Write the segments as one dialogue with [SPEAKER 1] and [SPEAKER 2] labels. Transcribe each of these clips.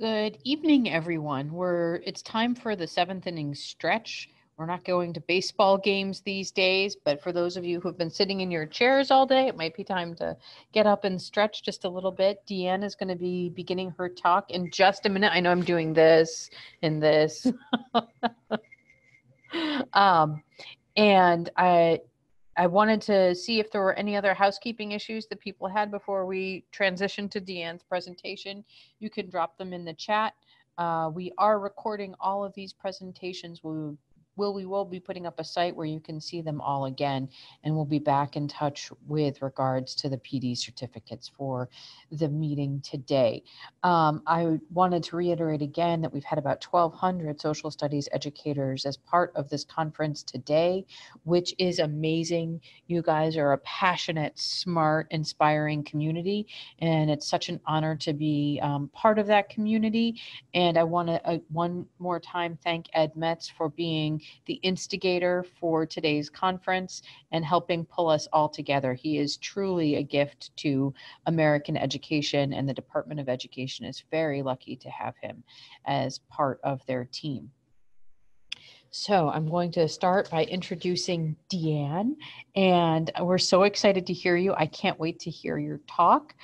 [SPEAKER 1] Good evening, everyone. It's time for the seventh inning stretch. We're not going to baseball games these days, but for those of you who have been sitting in your chairs all day, it might be time to get up and stretch just a little bit. Deanne is going to be beginning her talk in just a minute. I know I'm doing this and this. um, and I wanted to see if there were any other housekeeping issues that people had before we transition to Deanne's presentation. You can drop them in the chat. We are recording all of these presentations. We will be putting up a site where you can see them all again, and we'll be back in touch with regards to the PD certificates for the meeting today. I wanted to reiterate again that we've had about 1,200 social studies educators as part of this conference today, which is amazing. You guys are a passionate, smart, inspiring community, and it's such an honor to be part of that community. And I want to one more time thank Ed Metz for being the instigator for today's conference and helping pull us all together. He is truly a gift to American education, and the Department of Education is very lucky to have him as part of their team. So I'm going to start by introducing Deanne, and we're so excited to hear you. I can't wait to hear your talk.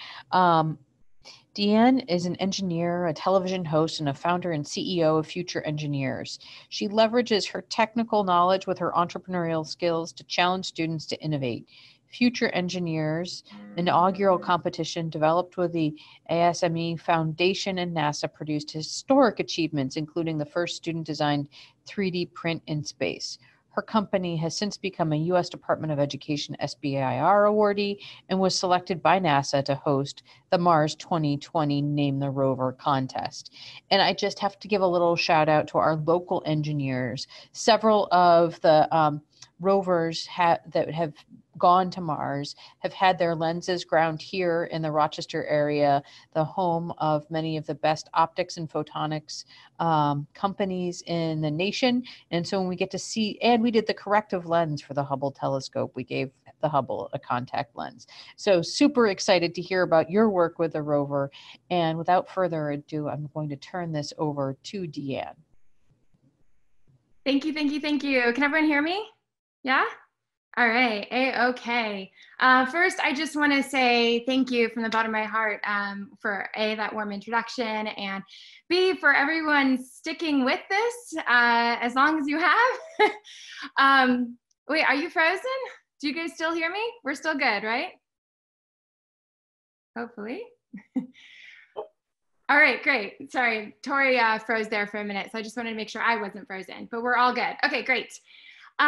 [SPEAKER 1] Deanne is an engineer, a television host, and a founder and CEO of Future Engineers. She leverages her technical knowledge with her entrepreneurial skills to challenge students to innovate. Future Engineers inaugural competition developed with the ASME Foundation and NASA produced historic achievements, including the first student-designed 3D print in space. Her company has since become a U.S. Department of Education SBIR awardee and was selected by NASA to host the Mars 2020 Name the Rover contest. And I just have to give a little shout out to our local engineers. Several of the rovers that have gone to Mars have had their lenses ground here in the Rochester area, the home of many of the best optics and photonics companies in the nation. And so when we get to see, and we did the corrective lens for the Hubble telescope, we gave the Hubble a contact lens. So super excited to hear about your work with the rover. And without further ado, I'm going to turn this over to Deanne.
[SPEAKER 2] Thank you. Can everyone hear me? Yeah? All right, okay. First, I just want to say thank you from the bottom of my heart for A, that warm introduction, and B, for everyone sticking with this as long as you have. Wait, are you frozen? Do you guys still hear me? We're still good, right? Hopefully. All right, great. Sorry, Tori froze there for a minute, so I just wanted to make sure I wasn't frozen, but we're all good. Okay, great. So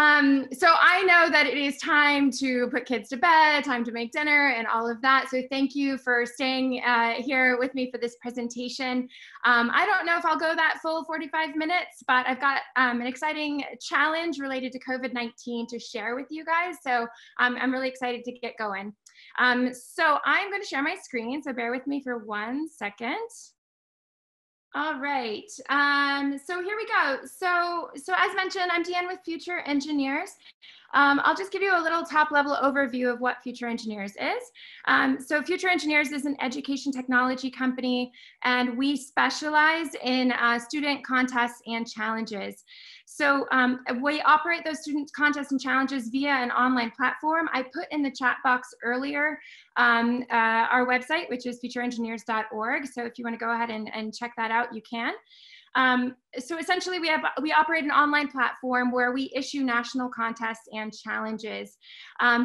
[SPEAKER 2] I know that it is time to put kids to bed, time to make dinner and all of that. So thank you for staying here with me for this presentation. I don't know if I'll go that full 45 minutes, but I've got an exciting challenge related to COVID-19 to share with you guys. So I'm really excited to get going. So I'm going to share my screen. So bear with me for 1 second. All right, so here we go. So as mentioned, I'm Deanne with Future Engineers. I'll just give you a little top level overview of what Future Engineers is. So Future Engineers is an education technology company, and we specialize in student contests and challenges. So we operate those student contests and challenges via an online platform. I put in the chat box earlier our website, which is futureengineers.org. So if you want to go ahead and check that out, you can. So essentially we operate an online platform where we issue national contests and challenges.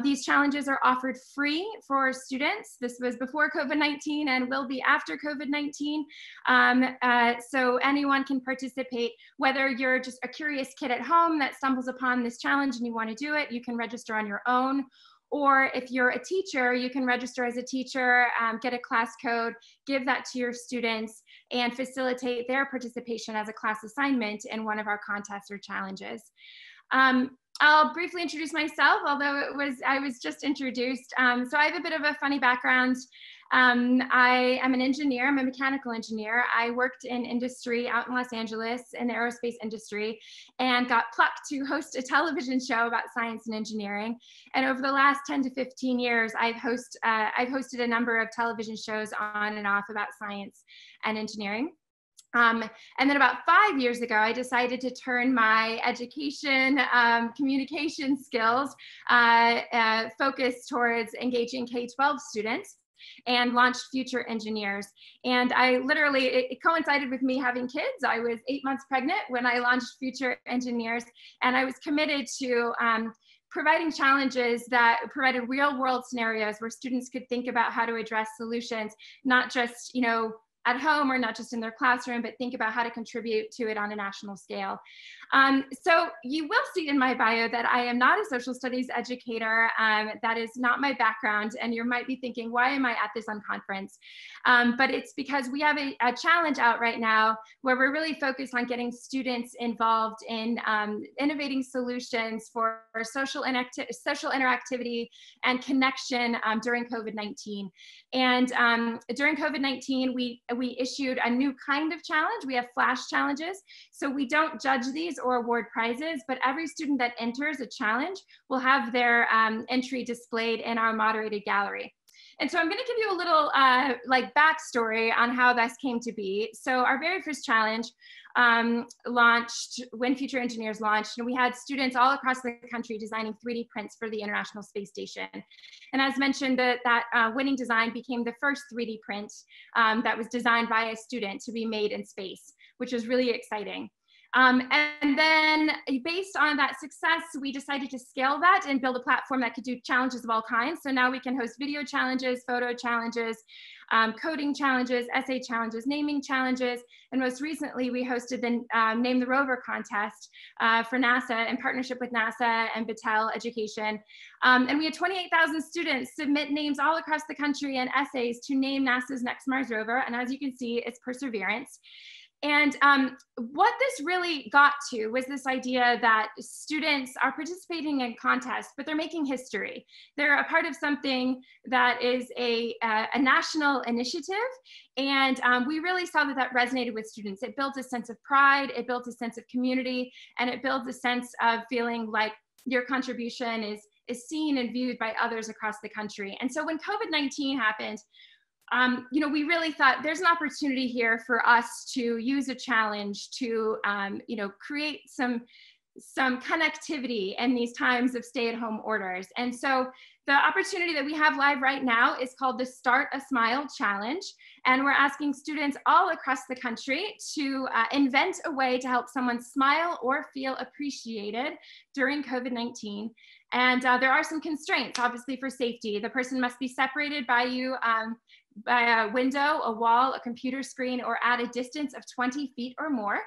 [SPEAKER 2] These challenges are offered free for students. This was before COVID-19 and will be after COVID-19. So anyone can participate, whether you're just a curious kid at home that stumbles upon this challenge and you want to do it, you can register on your own. Or if you're a teacher, you can register as a teacher, get a class code, give that to your students, and facilitate their participation as a class assignment in one of our contests or challenges. I'll briefly introduce myself, although I was just introduced. So I have a bit of a funny background. I am an engineer, I'm a mechanical engineer. I worked in industry out in Los Angeles in the aerospace industry and got plucked to host a television show about science and engineering. And over the last 10 to 15 years, I've hosted a number of television shows on and off about science and engineering. And then about 5 years ago, I decided to turn my education communication skills focused towards engaging K-12 students and launched Future Engineers. And I literally, it coincided with me having kids. I was 8 months pregnant when I launched Future Engineers, and I was committed to providing challenges that provided real world scenarios where students could think about how to address solutions, not just, you know, at home or not just in their classroom, but think about how to contribute to it on a national scale. So you will see in my bio that I am not a social studies educator. That is not my background. And you might be thinking, why am I at this Unconference? But it's because we have a challenge out right now where we're really focused on getting students involved in innovating solutions for social interactivity and connection during COVID-19. And during COVID-19, we issued a new kind of challenge. We have flash challenges. So we don't judge these or award prizes, but every student that enters a challenge will have their entry displayed in our moderated gallery. And so I'm going to give you a little like backstory on how this came to be. So our very first challenge launched when Future Engineers launched, and we had students all across the country designing 3D prints for the International Space Station. And as mentioned, that winning design became the first 3D print that was designed by a student to be made in space, which was really exciting. And then based on that success, we decided to scale that and build a platform that could do challenges of all kinds. So now we can host video challenges, photo challenges, coding challenges, essay challenges, naming challenges. And most recently, we hosted the Name the Rover contest for NASA in partnership with NASA and Battelle Education. And we had 28,000 students submit names all across the country and essays to name NASA's next Mars rover. And as you can see, it's Perseverance. And what this really got to was this idea that students are participating in contests, but they're making history. They're a part of something that is a national initiative. And we really saw that that resonated with students. It built a sense of pride, it built a sense of community, and it built a sense of feeling like your contribution is seen and viewed by others across the country. And so when COVID-19 happened, you know, we really thought there's an opportunity here for us to use a challenge to, you know, create some connectivity in these times of stay-at-home orders. And so the opportunity that we have live right now is called the Start a Smile Challenge. And we're asking students all across the country to invent a way to help someone smile or feel appreciated during COVID-19. And there are some constraints, obviously, for safety. The person must be separated by you by a window, a wall, a computer screen, or at a distance of 20 feet or more.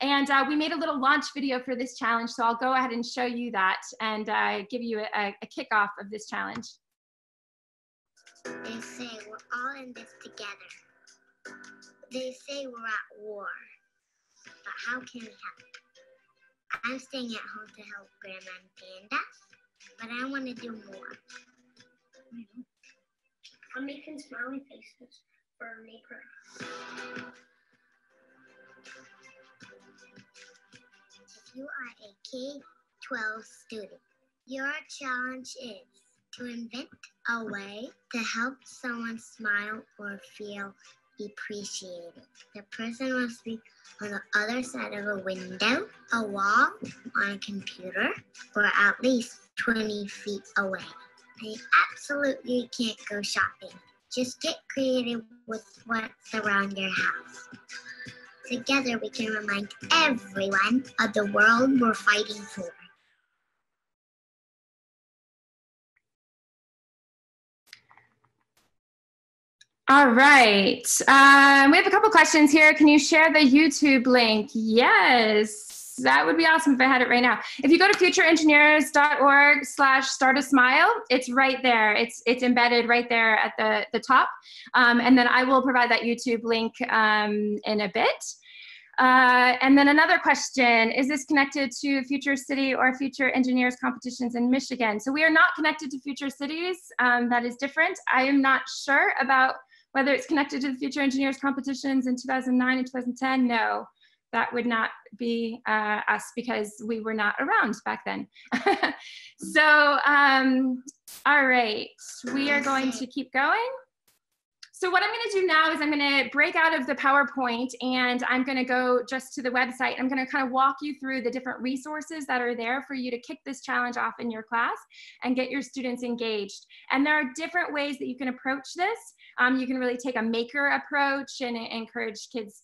[SPEAKER 2] And we made a little launch video for this challenge, so I'll go ahead and show you that and give you a kickoff of this challenge.
[SPEAKER 3] They say we're all in this together. They say we're at war, but how can we help? I'm staying at home to help Grandma and Panda, but I want to do more. I'm making smiley faces for our neighbor. If you are a K-12 student, your challenge is to invent a way to help someone smile or feel appreciated. The person must be on the other side of a window, a wall, on a computer, or at least 20 feet away. I absolutely can't go shopping. Just get creative with what's around your house. Together we can remind everyone of the world we're fighting for.
[SPEAKER 2] All right, we have a couple questions here. Can you share the YouTube link? Yes, that would be awesome if I had it right now. If you go to futureengineers.org/startasmile, it's right there. It's embedded right there at the top. And then I will provide that YouTube link in a bit. And then another question, is this connected to Future City or Future Engineers competitions in Michigan? So we are not connected to Future Cities. That is different. I am not sure about whether it's connected to the Future Engineers competitions in 2009 and 2010. No, that would not be us because we were not around back then. So, all right, we are going to keep going. So what I'm going to do now is I'm going to break out of the PowerPoint and I'm going to go just to the website. I'm going to kind of walk you through the different resources that are there for you to kick this challenge off in your class and get your students engaged. And there are different ways that you can approach this. You can really take a maker approach and encourage kids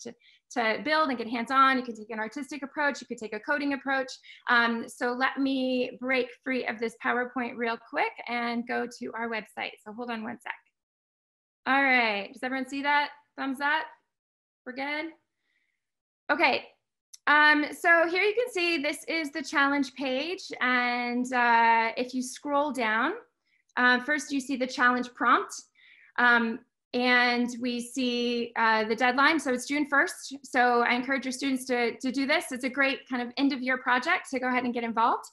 [SPEAKER 2] to build and get hands-on. You could take an artistic approach. You could take a coding approach. So let me break free of this PowerPoint real quick and go to our website. So hold on one sec. All right, does everyone see that? Thumbs up? We're good? Okay, so here you can see this is the challenge page. And if you scroll down, first you see the challenge prompt. And we see the deadline, so it's June 1st. So I encourage your students to do this. It's a great kind of end of year project, so go ahead and get involved.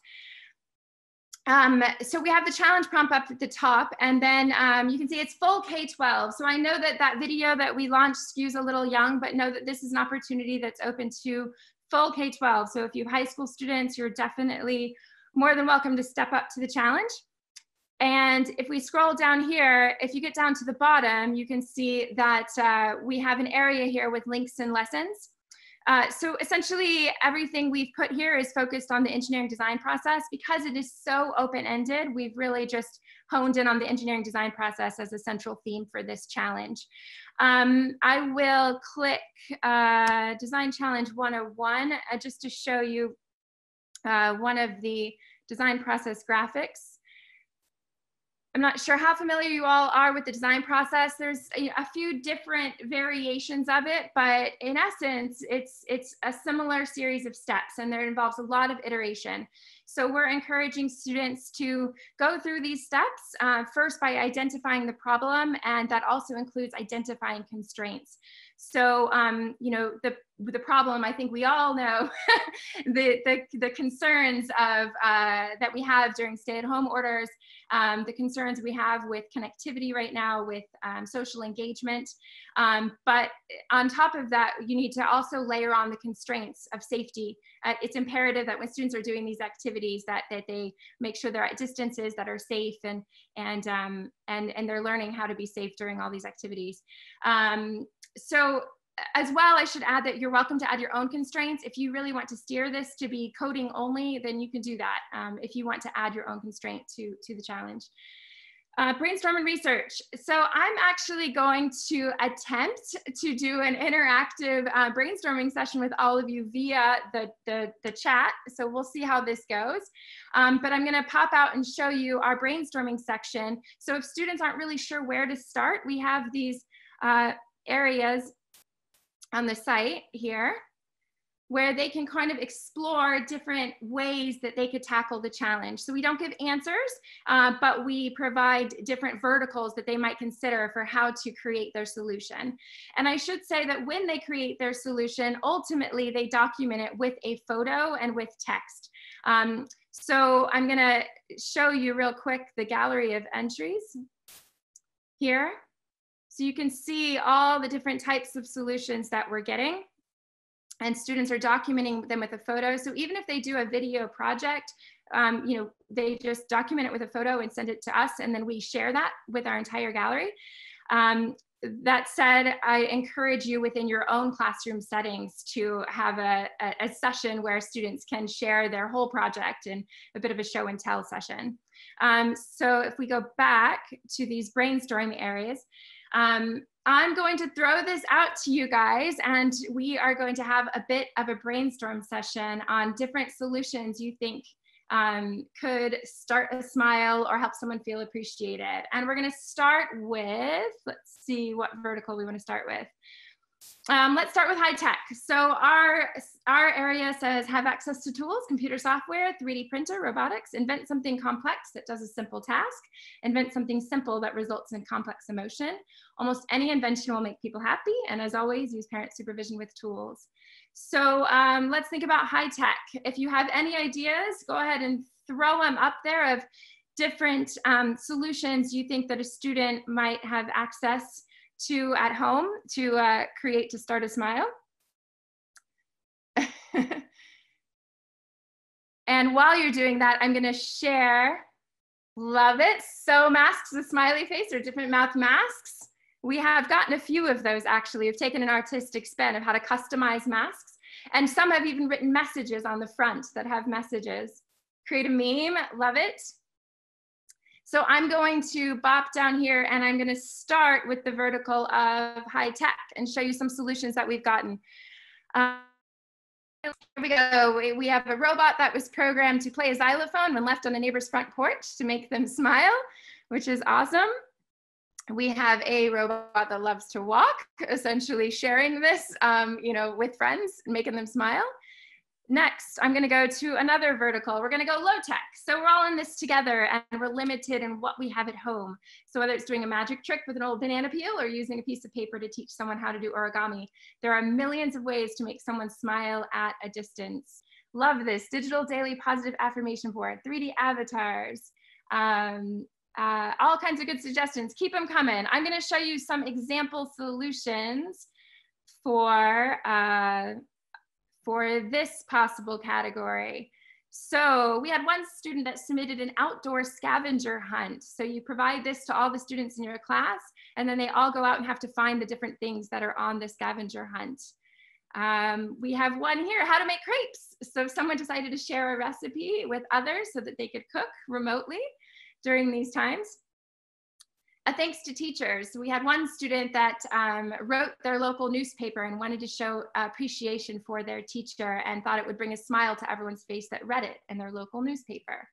[SPEAKER 2] So we have the challenge prompt up at the top, and then you can see it's full K-12. So I know that that video that we launched skews a little young, but know that this is an opportunity that's open to full K-12. So if you have high school students, you're definitely more than welcome to step up to the challenge. And if we scroll down here, if you get down to the bottom, you can see that we have an area here with links and lessons. So essentially everything we've put here is focused on the engineering design process. Because it is so open-ended, we've really just honed in on the engineering design process as a central theme for this challenge. I will click Design Challenge 101 just to show you one of the design process graphics. I'm not sure how familiar you all are with the design process. There's a few different variations of it, but in essence, it's a similar series of steps, and there involves a lot of iteration. So we're encouraging students to go through these steps first by identifying the problem, and that also includes identifying constraints. So, you know, the problem, I think we all know, the concerns of that we have during stay-at-home orders, the concerns we have with connectivity right now, with social engagement. But on top of that, you need to also layer on the constraints of safety. It's imperative that when students are doing these activities that they make sure they're at distances that are safe, and they're learning how to be safe during all these activities. So as well, I should add that you're welcome to add your own constraints. If you really want to steer this to be coding only, then you can do that if you want to add your own constraint to the challenge. Brainstorm and research. So I'm actually going to attempt to do an interactive brainstorming session with all of you via the chat. So we'll see how this goes. But I'm going to pop out and show you our brainstorming section. So if students aren't really sure where to start, we have these areas on the site here where they can kind of explore different ways that they could tackle the challenge. So we don't give answers, but we provide different verticals that they might consider for how to create their solution. And I should say that when they create their solution, ultimately they document it with a photo and with text. So I'm gonna show you real quick the gallery of entries here. So you can see all the different types of solutions that we're getting, and students are documenting them with a photo. So even if they do a video project, you know, they just document it with a photo and send it to us, and then we share that with our entire gallery. That said, I encourage you within your own classroom settings to have a session where students can share their whole project in a bit of a show and tell session. So if we go back to these brainstorming areas, I'm going to throw this out to you guys, and we are going to have a bit of a brainstorm session on different solutions you think could start a smile or help someone feel appreciated. And we're going to start with, let's see what vertical we want to start with. Let's start with high tech. So our area says have access to tools, computer software, 3D printer, robotics, invent something complex that does a simple task, invent something simple that results in complex emotion. Almost any invention will make people happy. And as always, use parent supervision with tools. So let's think about high tech. If you have any ideas, go ahead and throw them up there of different solutions you think that a student might have access to at home to create to start a smile. And while you're doing that, I'm going to share, love it. So masks, a smiley face, or different mouth masks. We have gotten a few of those actually. We've taken an artistic spin of how to customize masks. And some have even written messages on the front that have messages. Create a meme, love it. So I'm going to bop down here and I'm going to start with the vertical of high tech and show you some solutions that we've gotten. Here we go. We have a robot that was programmed to play a xylophone when left on a neighbor's front porch to make them smile, which is awesome. We have a robot that loves to walk, essentially sharing this, with friends, making them smile. Next, I'm going to go to another vertical. We're going to go low tech. So we're all in this together and we're limited in what we have at home. So whether it's doing a magic trick with an old banana peel or using a piece of paper to teach someone how to do origami, there are millions of ways to make someone smile at a distance. Love this. Digital daily positive affirmation board, 3D avatars, all kinds of good suggestions. Keep them coming. I'm going to show you some example solutions for this possible category. So we had one student that submitted an outdoor scavenger hunt. So you provide this to all the students in your class, and then they all go out and have to find the different things that are on the scavenger hunt. We have one here, how to make crepes. So someone decided to share a recipe with others so that they could cook remotely during these times. Thanks to teachers. We had one student that wrote their local newspaper and wanted to show appreciation for their teacher and thought it would bring a smile to everyone's face that read it in their local newspaper.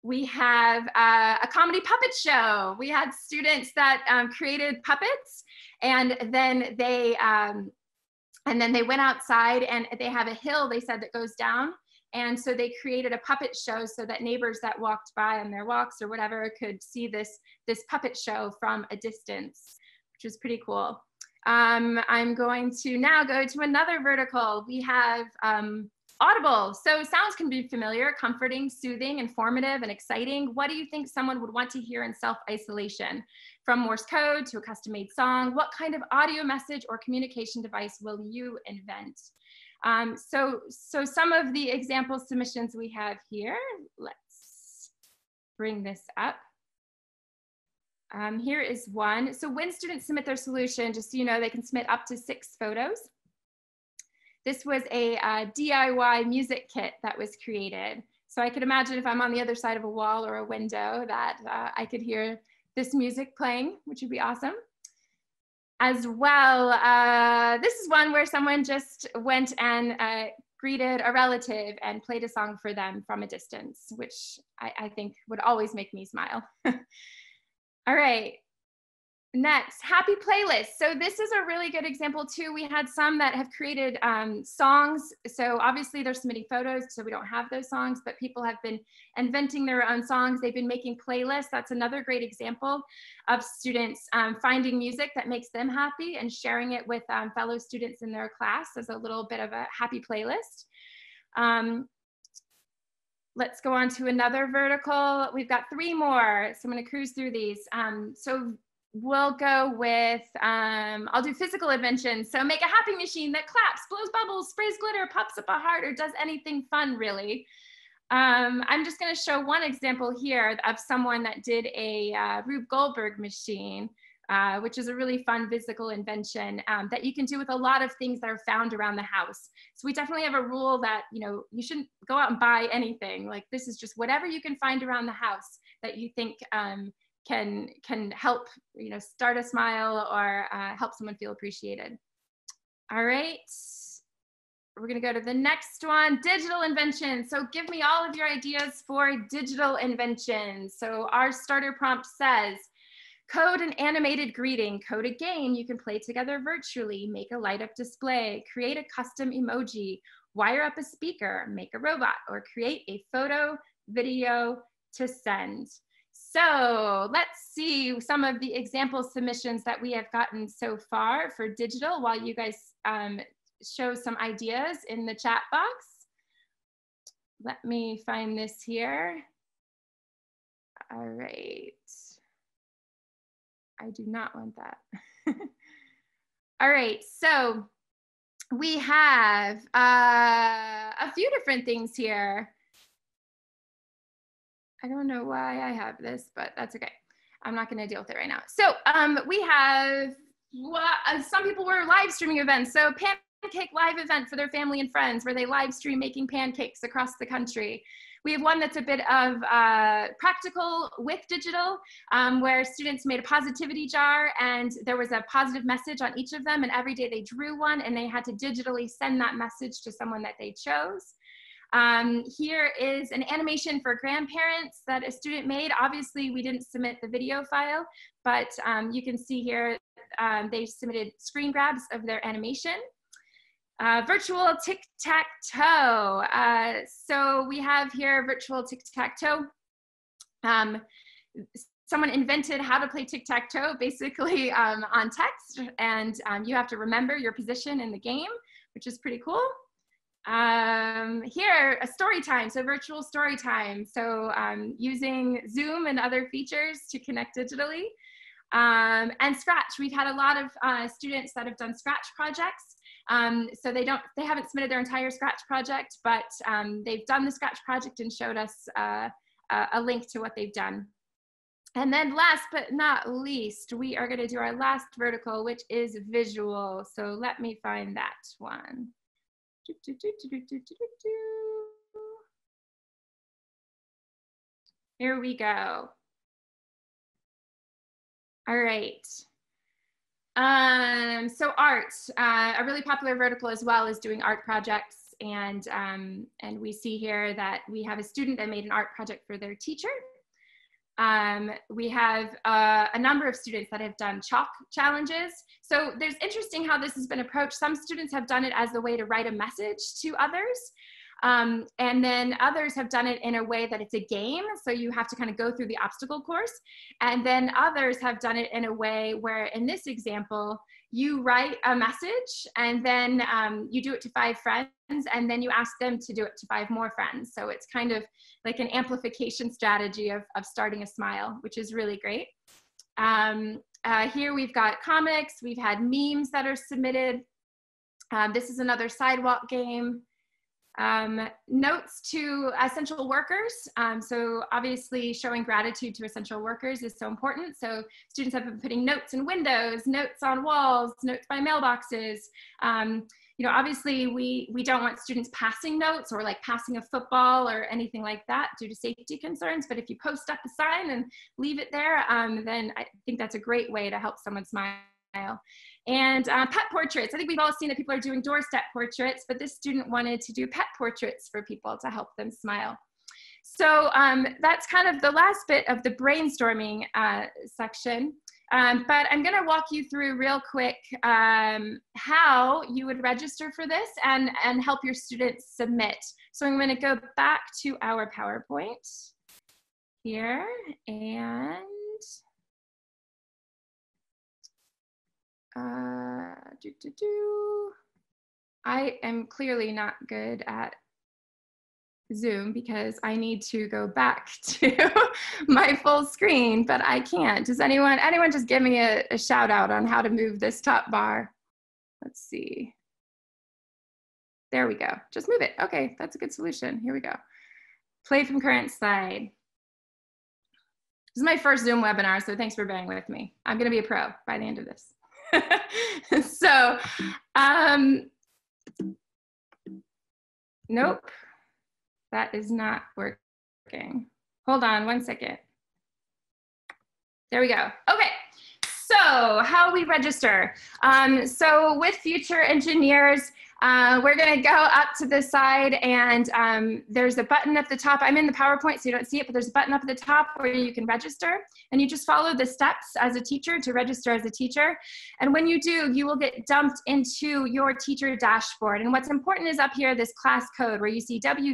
[SPEAKER 2] We have a comedy puppet show. We had students that created puppets, and then they went outside, and they have a hill, they said, that goes down. And so they created a puppet show so that neighbors that walked by on their walks or whatever could see this puppet show from a distance, which is pretty cool. I'm going to now go to another vertical. We have Audible. So sounds can be familiar, comforting, soothing, informative, and exciting. What do you think someone would want to hear in self-isolation? From Morse code to a custom-made song, what kind of audio message or communication device will you invent? So some of the example submissions we have here, let's bring this up. Here is one. So when students submit their solution, just so you know, they can submit up to 6 photos. This was a DIY music kit that was created. So I could imagine if I'm on the other side of a wall or a window that I could hear this music playing, which would be awesome. As well, this is one where someone just went and greeted a relative and played a song for them from a distance, which I think would always make me smile. All right, next, happy playlists. So this is a really good example too. We had some that have created songs. So obviously they're submitting photos, so we don't have those songs, but people have been inventing their own songs. They've been making playlists. That's another great example of students finding music that makes them happy and sharing it with fellow students in their class as a little bit of a happy playlist. Let's go on to another vertical. We've got 3 more, so I'm going to cruise through these. So we'll go with, I'll do physical inventions. So make a happy machine that claps, blows bubbles, sprays glitter, pops up a heart, or does anything fun, really. I'm just going to show one example here of someone that did a Rube Goldberg machine, which is a really fun physical invention that you can do with a lot of things that are found around the house. So we definitely have a rule that, you shouldn't go out and buy anything. Like, this is just whatever you can find around the house that you think can help, start a smile or help someone feel appreciated. All right. We're going to go to the next one, digital inventions. So give me all of your ideas for digital inventions. So our starter prompt says, code an animated greeting, code a game you can play together virtually, make a light up display, create a custom emoji, wire up a speaker, make a robot, or create a photo, video to send. So let's see some of the example submissions that we have gotten so far for digital while you guys show some ideas in the chat box. Let me find this here. All right. I do not want that. All right, so we have a few different things here. I don't know why I have this, but that's okay. I'm not going to deal with it right now. So we have, some people were live streaming events. So pancake live event for their family and friends where they live stream making pancakes across the country. We have one that's a bit of practical with digital, where students made a positivity jar and there was a positive message on each of them, and every day they drew one and they had to digitally send that message to someone that they chose. Here is an animation for grandparents that a student made. Obviously, we didn't submit the video file, but you can see here they submitted screen grabs of their animation. Virtual tic-tac-toe. So we have here virtual tic-tac-toe. Someone invented how to play tic-tac-toe basically on text, and you have to remember your position in the game, which is pretty cool. Here, a story time, so virtual story time. So using Zoom and other features to connect digitally. And Scratch, we've had a lot of students that have done Scratch projects. So they haven't submitted their entire Scratch project, but they've done the Scratch project and showed us a link to what they've done. And then last but not least, we are gonna do our last vertical, which is visual. So let me find that one. Here we go. All right. So art, a really popular vertical as well is doing art projects. And we see here that we have a student that made an art project for their teacher. We have a number of students that have done chalk challenges. So there's interesting how this has been approached. Some students have done it as a way to write a message to others. And then others have done it in a way that it's a game. So you have to kind of go through the obstacle course. And then others have done it in a way where, in this example, you write a message and then you do it to 5 friends and then you ask them to do it to 5 more friends. So it's kind of like an amplification strategy of starting a smile, which is really great. Here we've got comics, we've had memes that are submitted. This is another sidewalk game. Notes to essential workers. So obviously showing gratitude to essential workers is so important. So students have been putting notes in windows, notes on walls, notes by mailboxes. You know, obviously we don't want students passing notes or like passing a football or anything like that due to safety concerns. But if you post up a sign and leave it there, then I think that's a great way to help someone smile. And pet portraits. I think we've all seen that people are doing doorstep portraits, but this student wanted to do pet portraits for people to help them smile. So that's kind of the last bit of the brainstorming section. But I'm gonna walk you through real quick how you would register for this and help your students submit. So I'm gonna go back to our PowerPoint here and I am clearly not good at Zoom because I need to go back to my full screen, but I can't. Does anyone just give me a shout out on how to move this top bar? Let's see. There we go. Just move it. Okay, that's a good solution. Here we go. Play from current slide. This is my first Zoom webinar, so thanks for bearing with me. I'm gonna be a pro by the end of this. So, nope, that is not working. Hold on one second. There we go. Okay, so how we register. So with future engineers, we're gonna go up to the side and there's a button at the top. I'm in the PowerPoint, so you don't see it, but there's a button up at the top where you can register. And you just follow the steps as a teacher to register as a teacher. And when you do, you will get dumped into your teacher dashboard. And what's important is up here, this class code where you see WVENGF.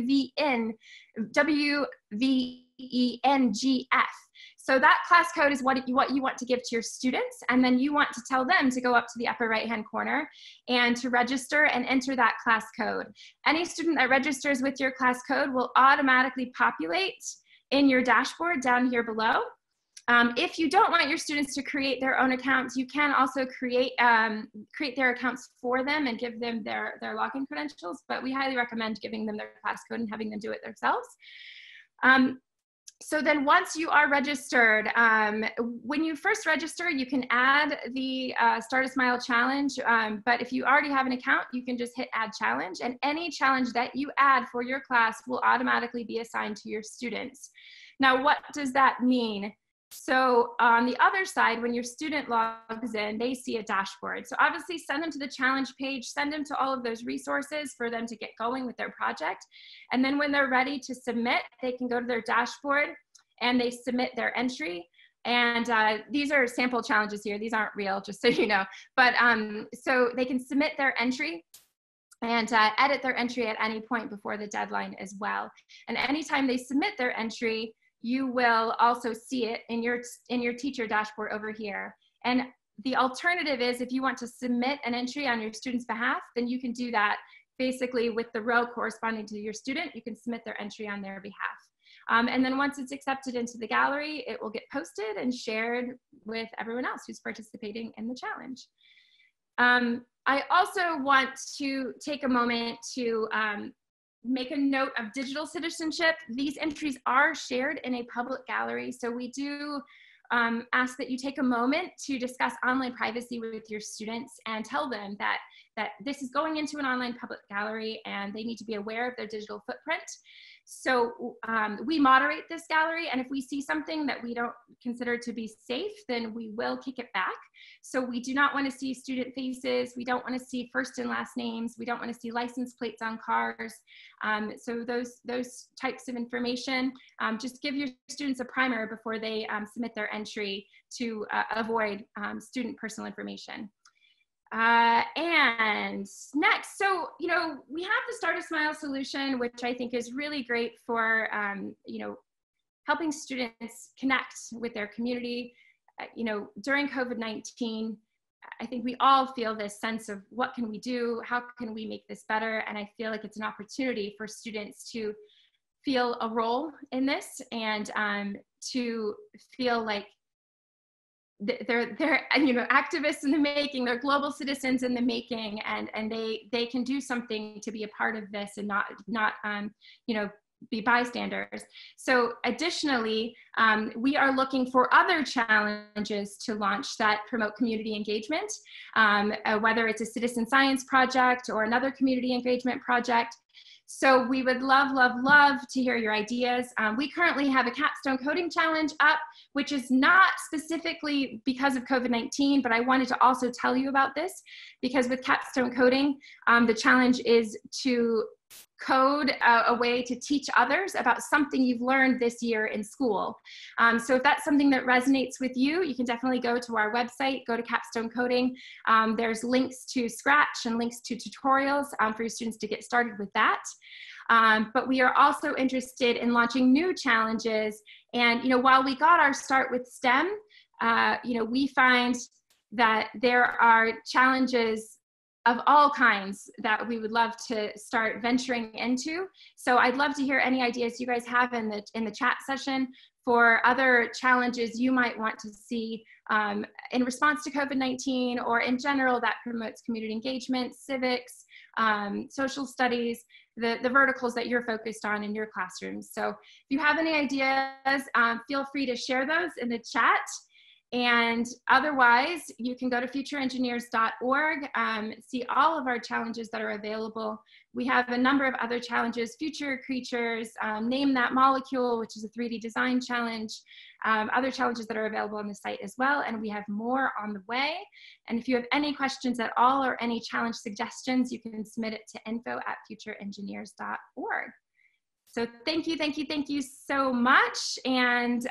[SPEAKER 2] So that class code is what you want to give to your students, and then you want to tell them to go up to the upper right-hand corner and to register and enter that class code. Any student that registers with your class code will automatically populate in your dashboard down here below. If you don't want your students to create their own accounts, you can also create their accounts for them and give them their login credentials, but we highly recommend giving them their class code and having them do it themselves. So then once you are registered, when you first register, you can add the Start a Smile challenge. But if you already have an account, you can just hit add challenge, and any challenge that you add for your class will automatically be assigned to your students. Now, what does that mean? So on the other side, when your student logs in, they see a dashboard. So obviously send them to the challenge page, send them to all of those resources for them to get going with their project. And then when they're ready to submit, they can go to their dashboard and they submit their entry. And these are sample challenges here. These aren't real, just so you know. But so they can submit their entry and edit their entry at any point before the deadline as well. And anytime they submit their entry, you will also see it in your teacher dashboard over here. And the alternative is if you want to submit an entry on your student's behalf, then you can do that basically with the row corresponding to your student. You can submit their entry on their behalf. And then once it's accepted into the gallery, it will get posted and shared with everyone else who's participating in the challenge. I also want to take a moment to make a note of digital citizenship. These entries are shared in a public gallery, so we do ask that you take a moment to discuss online privacy with your students and tell them that this is going into an online public gallery and they need to be aware of their digital footprint. So we moderate this gallery, and if we see something that we don't consider to be safe, then we will kick it back. So we do not want to see student faces. We don't want to see first and last names. We don't want to see license plates on cars. So those types of information, just give your students a primer before they submit their entry to avoid student personal information. And next, so, you know, we have the Start a Smile solution, which I think is really great for, you know, helping students connect with their community. You know, during COVID-19, I think we all feel this sense of what can we do? How can we make this better? And I feel like it's an opportunity for students to feel a role in this and to feel like they're you know, activists in the making, they're global citizens in the making, and they can do something to be a part of this and not you know, be bystanders. So additionally, we are looking for other challenges to launch that promote community engagement, whether it's a citizen science project or another community engagement project. So we would love, love, love to hear your ideas. We currently have a capstone coding challenge up, which is not specifically because of COVID-19, but I wanted to also tell you about this because with capstone coding, the challenge is to code a way to teach others about something you've learned this year in school. So if that's something that resonates with you, you can definitely go to our website, go to Capstone Coding. There's links to Scratch and links to tutorials for your students to get started with that. But we are also interested in launching new challenges. And, you know, while we got our start with STEM, you know, we find that there are challenges of all kinds that we would love to start venturing into. So I'd love to hear any ideas you guys have in the chat session for other challenges you might want to see in response to COVID-19 or in general that promotes community engagement, civics, social studies, the verticals that you're focused on in your classrooms. So if you have any ideas, feel free to share those in the chat. And otherwise, you can go to futureengineers.org, see all of our challenges that are available. We have a number of other challenges, Future Creatures, Name That Molecule, which is a 3D design challenge, other challenges that are available on the site as well. And we have more on the way. And if you have any questions at all or any challenge suggestions, you can submit it to info@futureengineers.org. So thank you so much. And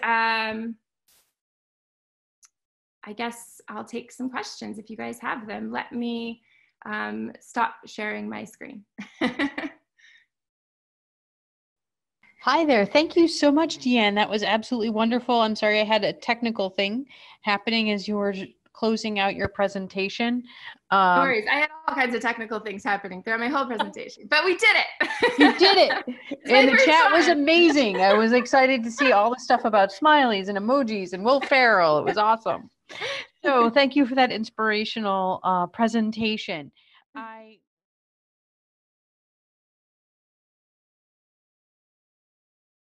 [SPEAKER 2] I guess I'll take some questions if you guys have them. Let me stop sharing my screen.
[SPEAKER 1] Hi there. Thank you so much, Deanne. That was absolutely wonderful. I'm sorry I had a technical thing happening as you were closing out your presentation.
[SPEAKER 2] No worries. I had all kinds of technical things happening throughout my whole presentation, but we did it.
[SPEAKER 1] You did it. And the chat was amazing. I was excited to see all the stuff about smileys and emojis and Will Ferrell. It was awesome. So thank you for that inspirational presentation.